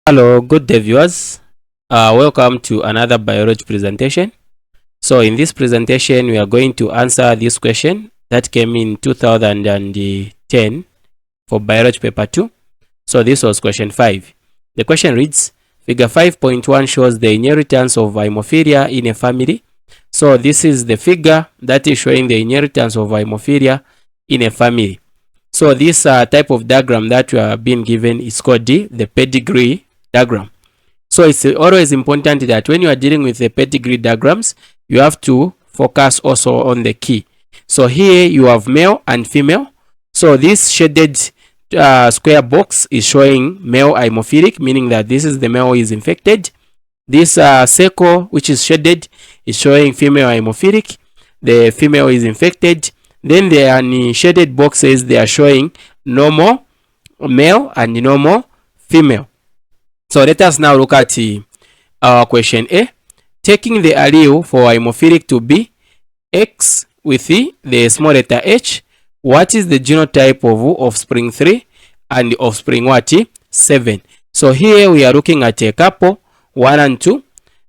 Hello, good day viewers. Welcome to another biology presentation. So in this presentation, we are going to answer this question that came in 2010 for biology paper 2. So this was question 5. The question reads, figure 5.1 shows the inheritance of hemophilia in a family. So this is the figure that is showing the inheritance of hemophilia in a family. So this type of diagram that we are being given is called the pedigree diagram. So it's always important that when you are dealing with the pedigree diagrams, you have to focus also on the key. So here you have male and female. So this shaded square box is showing male hemophilic, meaning that this is the male who is infected. This circle, which is shaded, is showing female hemophilic. The female is infected. Then the shaded boxes, they are showing normal male and normal female. So let us now look at our question A. Taking the allele for hemophilic to be X with the small letter H, what is the genotype of offspring 3 and offspring 7? So here we are looking at a couple, 1 and 2.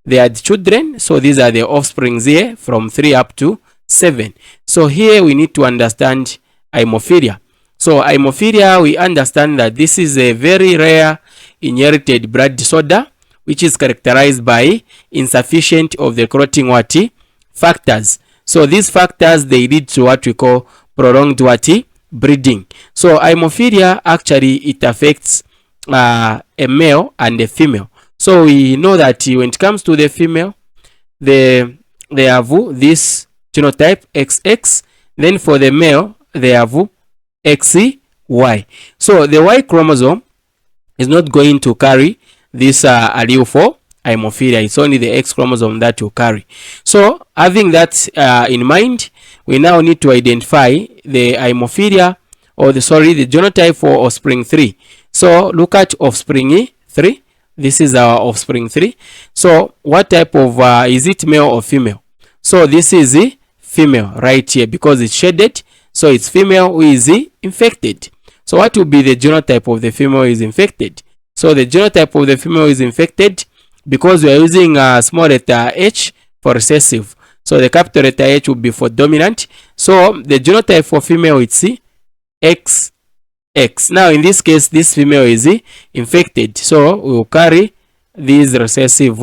They are the children, so these are the offsprings here from 3 up to 7. So here we need to understand hemophilia. So hemophilia, we understand that this is a very rare inherited blood disorder which is characterized by insufficient of the clotting factors. So these factors, they lead to what we call prolonged breeding. So hemophilia, actually it affects a male and a female. So we know that when it comes to the female, they have this genotype XX. Then for the male, they have XY. So the Y chromosome is not going to carry this allele for hemophilia. It's only the X chromosome that will carry. So having that in mind, we now need to identify the hemophilia, or the genotype for offspring 3. So look at offspring 3. This is our offspring 3. So what type of is it, male or female? So this is female right here because it's shaded. So it's female who is infected. So what will be the genotype of the female who is infected? So the genotype of the female is infected, because we are using a small letter H for recessive. So the capital letter H will be for dominant. So the genotype for female is XX. Now in this case, this female is infected. So we will carry these recessive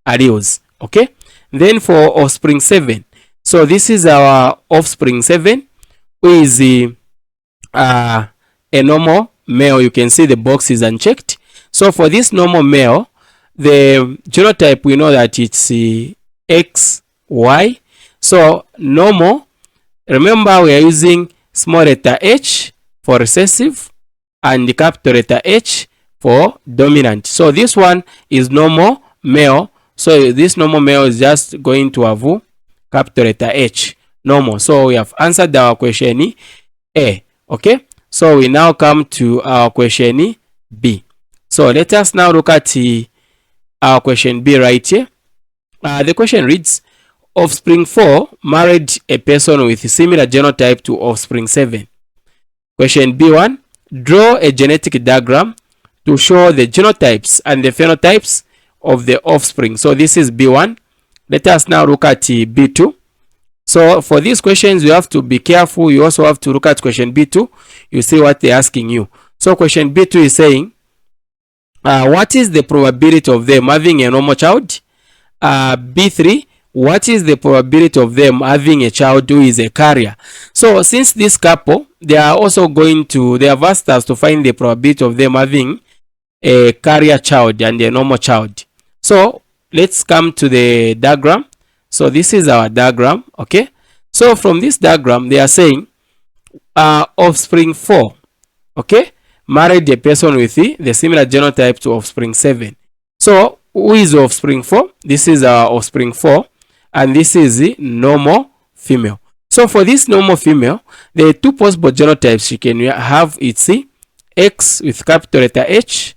alleles. Okay. Then for offspring 7. So this is our offspring 7, who is a normal male. You can see the box is unchecked. So for this normal male, the genotype, we know that it's XY. So normal, remember we are using small letter H for recessive and the capital letter H for dominant. So this one is normal male. So this normal male is just going to have capital letter H, normal. So we have answered our question A. Okay. So we now come to our question B. So let us now look at our question B right here. The question reads, offspring 4 married a person with a similar genotype to offspring 7. Question B1, draw a genetic diagram to show the genotypes and the phenotypes of the offspring. So this is B1. Let us now look at B2. So for these questions, you have to be careful. You also have to look at question B2. You see what they're asking you. So question B2 is saying, what is the probability of them having a normal child? B3, what is the probability of them having a child who is a carrier? So since this couple, they are also they have asked us to find the probability of them having a carrier child and a normal child. So let's come to the diagram. So this is our diagram. Okay. So from this diagram, they are saying offspring 4, okay, married a person with the similar genotype to offspring 7. So who is offspring 4? This is our offspring 4, and this is the normal female. So for this normal female, the two possible genotypes she can have, it's X with capital letter H,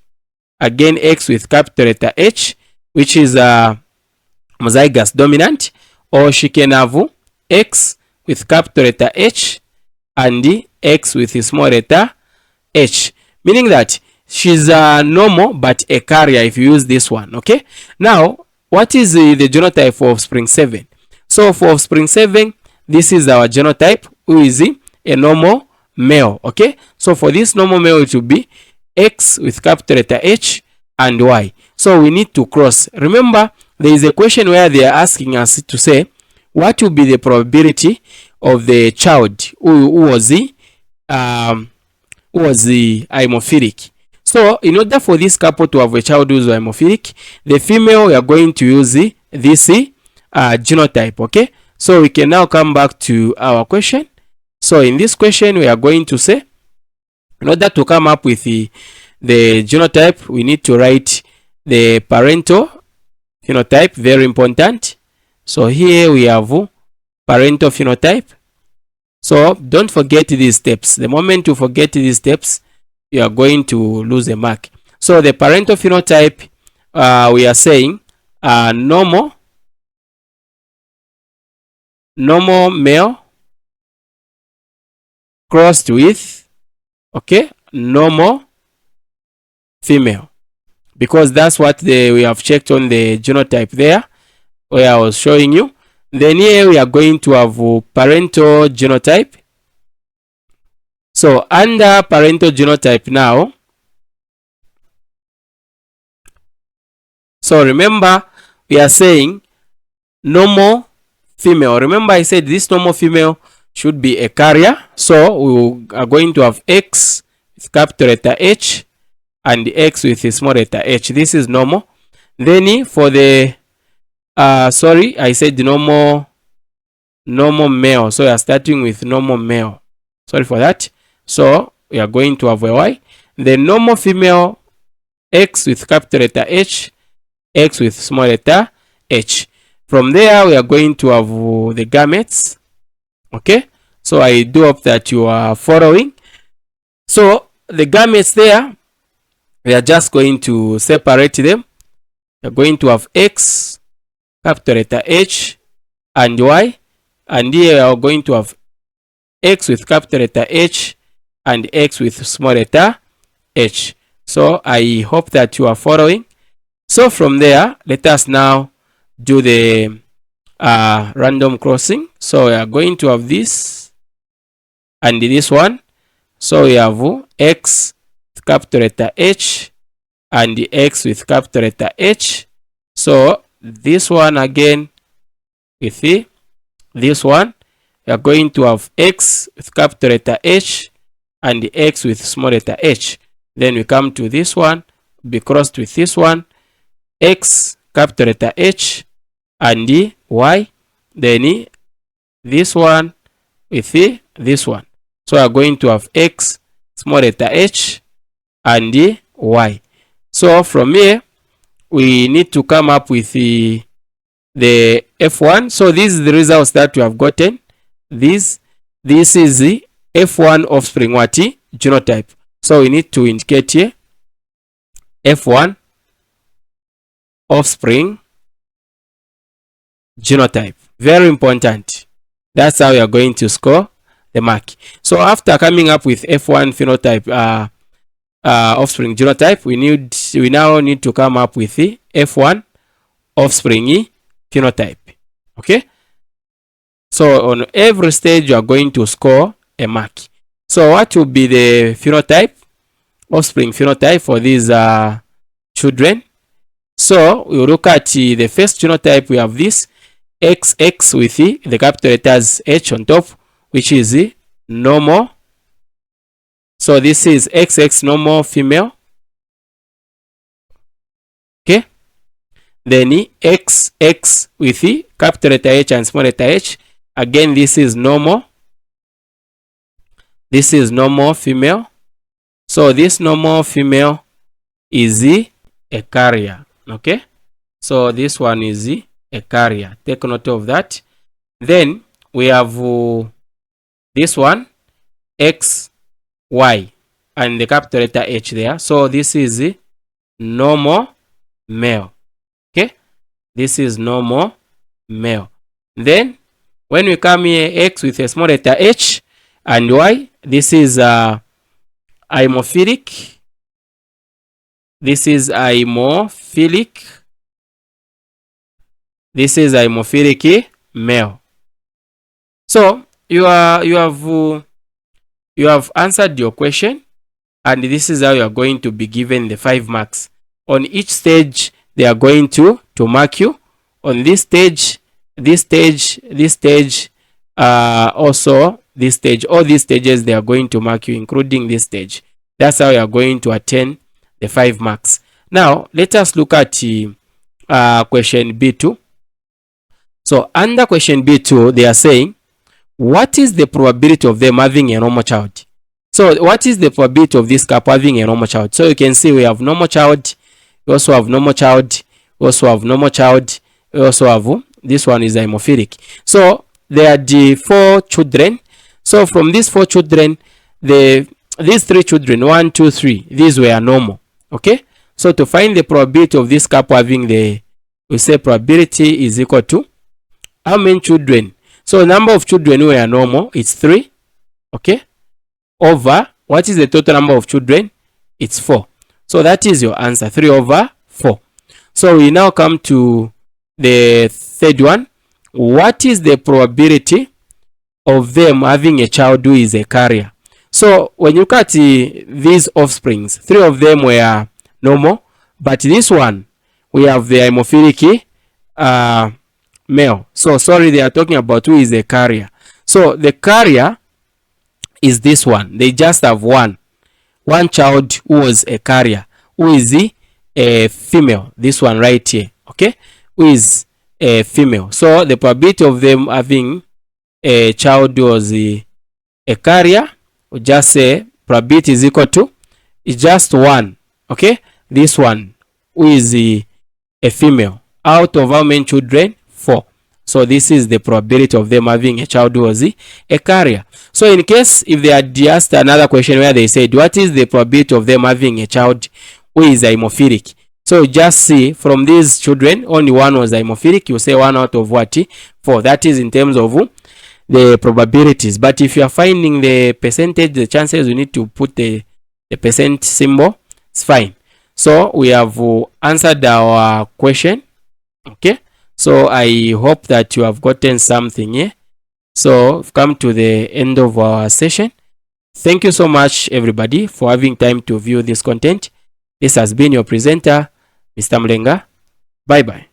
again X with capital letter H, which is homozygous dominant, or she can have X with capital letter H and X with a small letter H, meaning that she's normal but a carrier if you use this one. Okay, now what is the genotype for offspring 7? So for offspring 7, this is our genotype, who is a normal male. Okay, so for this normal male it will be X with capital letter H and Y. So we need to cross. Remember, there is a question where they are asking us to say what will be the probability of the child who was the hemophilic. So in order for this couple to have a child who is hemophilic, the female, we are going to use this genotype. Okay, so we can now come back to our question. So in this question, we are going to say, in order to come up with the genotype, we need to write the parental phenotype, very important. So here we have parental phenotype. So don't forget these steps. The moment you forget these steps, you are going to lose a mark. So the parental phenotype, we are saying normal male crossed with, okay, normal female, because that's what we have checked on the genotype there where I was showing you. Then here we are going to have parental genotype. So under parental genotype now, so remember we are saying normal female. Remember I said this normal female should be a carrier. So we are going to have X with capital letter H and X with a small letter h. This is normal. Then for the sorry, I said normal male. So we are starting with normal male. Sorry for that. So we are going to have a Y. The normal female, X with capital letter H, X with small letter h. From there we are going to have the gametes. Okay, so I do hope that you are following. So the gametes there, we are just going to separate them. We are going to have X, capital letter H and Y, and here we are going to have X with capital letter H and X with small letter h. So I hope that you are following. So from there, let us now do the random crossing. So we are going to have this and this one. So we have X with capital letter H and the X with capital letter H. So this one again with this one, we are going to have X with capital letter H and the X with small letter h. Then we come to this one, be crossed with this one, X capital letter H and the Y. Then this one with this one. So we are going to have X small letter H and the Y. So from here we need to come up with the F1. So this is the results that we have gotten. This is the F1 offspring what genotype. So we need to indicate here F1 offspring genotype. Very important. That's how we are going to score the mark. So after coming up with F1 phenotype offspring genotype, we now need to come up with the F1 offspring phenotype. Okay, so on every stage you are going to score a mark. So what will be the phenotype, offspring phenotype for these children? So we will look at the first genotype. We have this XX with the capital letters H on top, which is the normal. So this is XX normal female. Okay. Then XX with the capital letter H and small letter h. Again, this is normal. This is normal female. So this normal female is a carrier. Okay. So this one is a carrier. Take note of that. Then we have this one, X, Y, and the capital letter H there. So this is normal male. Okay, this is normal male. Then when we come here, X with a small letter H and Y, this is hemophilic. This is haemophilic. This is haemophilic male. So you have answered your question, and this is how you are going to be given the 5 marks. On each stage, they are going to mark you. On this stage, this stage, this stage, also this stage. All these stages, they are going to mark you, including this stage. That's how you are going to attain the 5 marks. Now, let us look at question B2. So, under question B2, they are saying, what is the probability of them having a normal child? So, what is the probability of this couple having a normal child? So, you can see we have normal child, we also have normal child, we also have normal child, we also have, this one is haemophilic. So, there are the 4 children. So, from these 4 children, these 3 children, 1, 2, 3, these were normal. Okay? So, to find the probability of this couple having we say probability is equal to how many children? So, number of children who are normal, it's 3. Okay? Over, what is the total number of children? It's 4. So, that is your answer, 3 over 4. So, we now come to the third one. What is the probability of them having a child who is a carrier? So, when you look at these offsprings, 3 of them were normal, but this one, we have the haemophilic male. So, sorry, they are talking about who is a carrier. So, the carrier is this one. They just have one child who was a carrier. Who is a female? This one right here. Okay? Who is a female. So, the probability of them having a child who was a carrier, we just say probability is equal to, it's just 1. Okay? This one, who is a female. Out of how many children? 4. So this is the probability of them having a child who was a carrier. So in case if they had asked another question where they said, what is the probability of them having a child who is haemophilic? So just see from these children, only one was haemophilic. You say 1 out of what? 4. That is in terms of the probabilities. But if you are finding the percentage, the chances, you need to put the percent symbol. It's fine. So we have answered our question. Okay. So I hope that you have gotten something here. So we've come to the end of our session. Thank you so much, everybody, for having time to view this content. This has been your presenter, Mr. Mlenga. Bye-bye.